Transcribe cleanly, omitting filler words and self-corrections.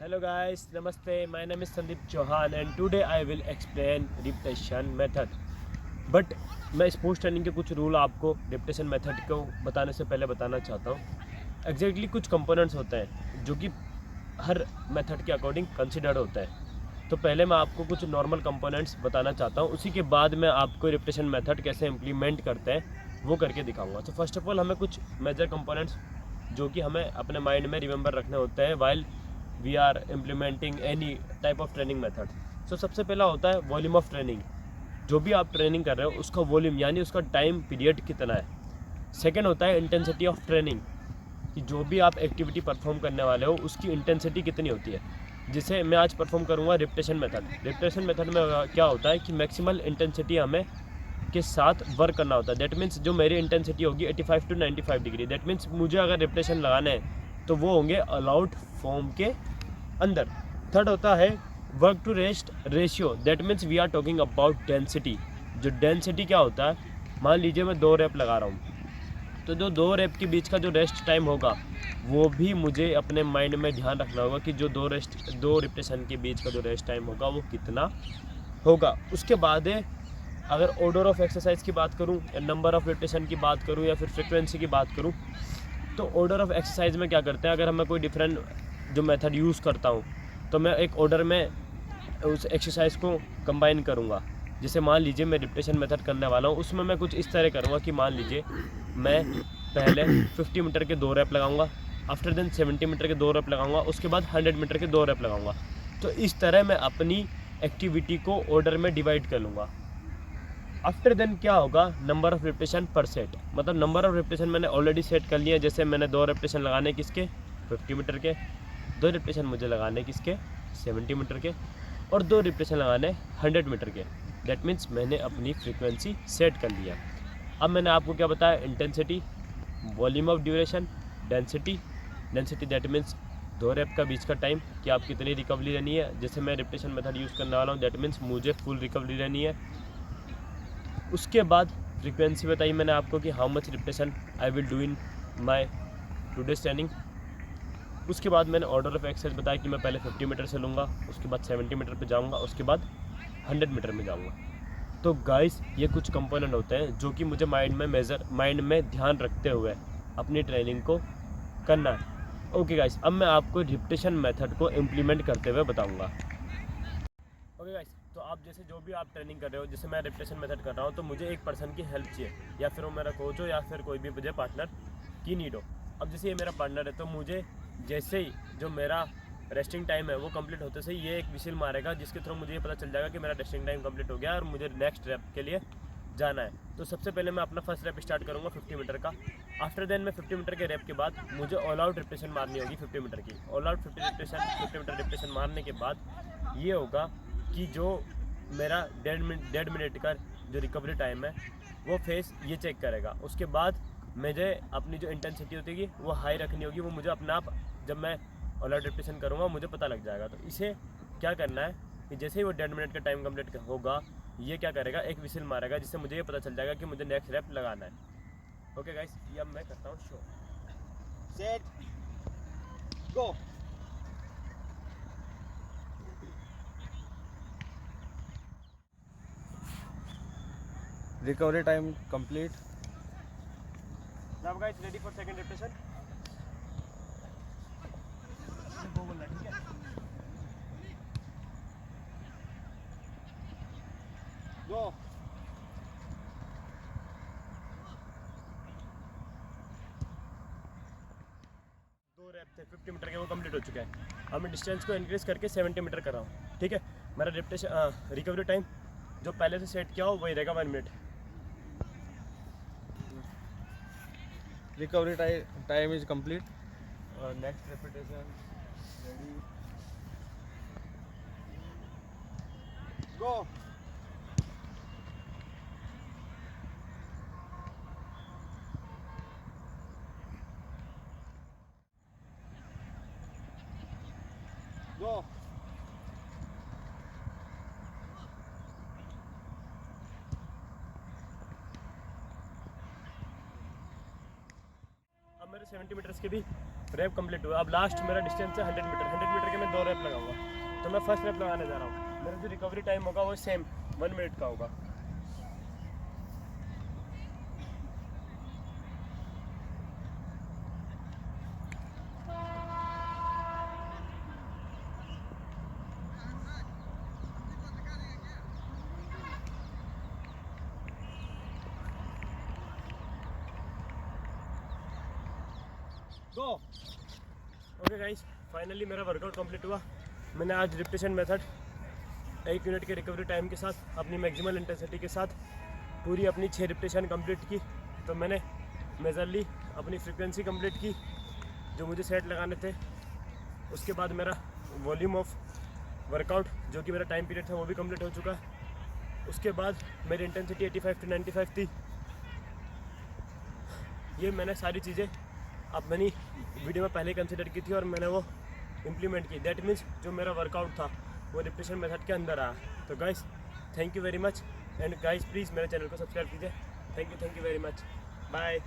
Hello guys, Namaste. My name is Sandeep Chauhan and today I will explain repetition method. But मैं sports training के कुछ rule आपको repetition method को बताने से पहले बताना चाहता हूँ। एग्जैक्टली कुछ कंपोनेंट्स होते हैं जो कि हर मेथड के अकॉर्डिंग कंसिडर्ड होता है। तो पहले मैं आपको कुछ नॉर्मल कंपोनेंट्स बताना चाहता हूँ, उसी के बाद मैं आपको रिपीटेशन मेथड कैसे इम्प्लीमेंट करते हैं वो करके दिखाऊंगा। तो फर्स्ट ऑफ ऑल हमें कुछ मेजर कंपोनेंट्स जो कि हमें अपने माइंड में रिमेंबर रखने होते हैं while we are implementing any type of training method. So सबसे पहला होता है वॉल्यूम ऑफ ट्रेनिंग। जो भी आप ट्रेनिंग कर रहे हो उसका वॉल्यूम यानी उसका टाइम पीरियड कितना है। सेकंड होता है इंटेंसिटी ऑफ ट्रेनिंग, कि जो भी आप एक्टिविटी परफॉर्म करने वाले हो उसकी इंटेंसिटी कितनी होती है। जिसे मैं आज परफॉर्म करूँगा रिपीटेशन मेथड। रिपीटेशन मेथड में क्या होता है कि मैक्सिमल इंटेंसिटी हमें के साथ वर्क करना होता है। दैट मीन्स जो मेरी इंटेंसिटी होगी 85 टू 95 डिग्री। दैट मीन्स मुझे अगर रिपीटेशन लगाना है तो वो होंगे अलाउड फॉर्म के अंदर। थर्ड होता है work to rest ratio. That means we are talking about density. जो डेंसिटी क्या होता है, मान लीजिए मैं 2 रैप लगा रहा हूँ तो जो 2 रैप के बीच का जो रेस्ट टाइम होगा वो भी मुझे अपने माइंड में ध्यान रखना होगा कि जो 2 रिपीटेशन के बीच का जो रेस्ट टाइम होगा वो कितना होगा। उसके बाद अगर ऑर्डर ऑफ एक्सरसाइज की बात करूं या नंबर ऑफ रिपीटेशन की बात करूं या फिर फ्रीक्वेंसी की बात करूं, तो ऑर्डर ऑफ एक्सरसाइज में क्या करते हैं, अगर मैं कोई डिफरेंट जो मेथड यूज़ करता हूं तो मैं एक ऑर्डर में उस एक्सरसाइज को कंबाइन करूंगा। जैसे मान लीजिए मैं रिपीटेशन मेथड करने वाला हूं, उसमें मैं कुछ इस तरह करूंगा कि मान लीजिए मैं पहले 50 मीटर के 2 रैप लगाऊंगा, आफ्टर देन 70 मीटर के 2 रैप लगाऊंगा, उसके बाद 100 मीटर के 2 रैप लगाऊंगा। तो इस तरह मैं अपनी एक्टिविटी को ऑर्डर में डिवाइड कर लूँगा। आफ्टर देन क्या होगा, नंबर ऑफ रिपीटेशन पर सेट, मतलब नंबर ऑफ रिपीटेशन मैंने ऑलरेडी सेट कर लिया। जैसे मैंने 2 रिपीटेशन लगाने किसके 50 मीटर के, 2 रिपीटेशन मुझे लगाने किसके 70 मीटर के, और 2 रिपीटेशन लगाने 100 मीटर के। दैट मीन्स मैंने अपनी फ्रीक्वेंसी सेट कर लिया। अब मैंने आपको क्या बताया, intensity, volume of duration, density. Density that means 2 rep का बीच का टाइम कि आप कितनी रिकवरी लेनी है। जैसे मैं रिपीटेशन मेथड यूज़ करने वाला हूँ दैट मीन्स मुझे फुल रिकवरी लेनी है। उसके बाद फ्रीक्वेंसी बताई मैंने आपको कि how much repetition I will do in my today's training. उसके बाद मैंने ऑर्डर ऑफ एक्सरसाइज बताया कि मैं पहले 50 मीटर से लूँगा, उसके बाद 70 मीटर पे जाऊँगा, उसके बाद 100 मीटर में जाऊँगा। तो गाइस ये कुछ कंपोनेंट होते हैं जो कि मुझे माइंड में ध्यान रखते हुए अपनी ट्रेनिंग को करना है। ओके गाइस, अब मैं आपको रिपीटेशन मेथड को इम्प्लीमेंट करते हुए बताऊँगा। ओके गाइस, तो आप जैसे जो भी आप ट्रेनिंग कर रहे हो, जैसे मैं रिपीटेशन मेथड कर रहा हूँ तो मुझे एक पर्सन की हेल्प चाहिए, या फिर वो मेरा कोच हो या फिर कोई भी मुझे पार्टनर की नीड हो। अब जैसे ये मेरा पार्टनर है तो मुझे जैसे ही जो मेरा रेस्टिंग टाइम है वो कंप्लीट होते से ये एक विसिल मारेगा, जिसके थ्रू मुझे ये पता चल जाएगा कि मेरा रेस्टिंग टाइम कंप्लीट हो गया और मुझे नेक्स्ट रैप के लिए जाना है। तो सबसे पहले मैं अपना फर्स्ट रैप स्टार्ट करूँगा 50 मीटर का। आफ्टर देन मैं 50 मीटर के रैप के बाद मुझे ऑल आउट रिपीटेशन मारनी होगी 50 मीटर की। ऑल आउट 50 मीटर रिपीटेशन मारने के बाद ये होगा कि जो मेरा 1.5 मिनट का जो रिकवरी टाइम है वो फेस ये चेक करेगा। उसके बाद मुझे अपनी जो इंटेंसिटी होगी वो हाई रखनी होगी। वो मुझे अपना आप जब मैं ऑल आउट रिपीटेशन करूँगा मुझे पता लग जाएगा। तो इसे क्या करना है कि जैसे ही वो 1.5 मिनट का टाइम कंप्लीट होगा ये क्या करेगा, एक विसिल मारेगा, जिससे मुझे ये पता चल जाएगा कि मुझे नेक्स्ट रैप लगाना है। ओके गाइस, ये अब मैं करता हूँ show. Set go. Recovery time complete. Now guys ready for second repetition. Go बोलना है, ठीक है। गो। 2 रैप थे 50 मीटर के, वो कंप्लीट हो चुके हैं। अब मैं डिस्टेंस को इंक्रीज करके 70 मीटर कर रहा हूँ, ठीक है। मेरा रिपीटेशन रिकवरी टाइम जो पहले से सेट किया हो वही रहेगा 1 minute. Recovery time is complete. Next repetition ready go. Go. अब मेरे 70 मीटर्स के भी रैप कंप्लीट हुआ। अब लास्ट मेरा डिस्टेंस है 100 मीटर। 100 मीटर के मैं 2 रेप लगाऊंगा। तो मैं फर्स्ट रेप लगाने जा रहा हूँ। मेरा जो रिकवरी टाइम होगा वो सेम 1 मिनट का होगा। गो। ओके गाइस, फाइनली मेरा वर्कआउट कंप्लीट हुआ। मैंने आज रिपिटेशन मेथड 1 मिनट के रिकवरी टाइम के साथ अपनी मैक्सिमल इंटेंसिटी के साथ पूरी अपनी 6 रिपिटेशन कंप्लीट की। तो मैंने मेजरली अपनी फ्रीक्वेंसी कंप्लीट की जो मुझे सेट लगाने थे। उसके बाद मेरा वॉल्यूम ऑफ वर्कआउट जो कि मेरा टाइम पीरियड था वो भी कंप्लीट हो चुका है। उसके बाद मेरी इंटेंसिटी 85 to 95 थी। ये मैंने सारी चीज़ें अपनी वीडियो में पहले कंसिडर की थी और मैंने वो इम्प्लीमेंट की। दैट मीन्स जो मेरा वर्कआउट था वो रिपिटेशन मेथड के अंदर आया। तो guys thank you very much, and guys please मेरे चैनल को सब्सक्राइब कीजिए। Thank you very much, bye.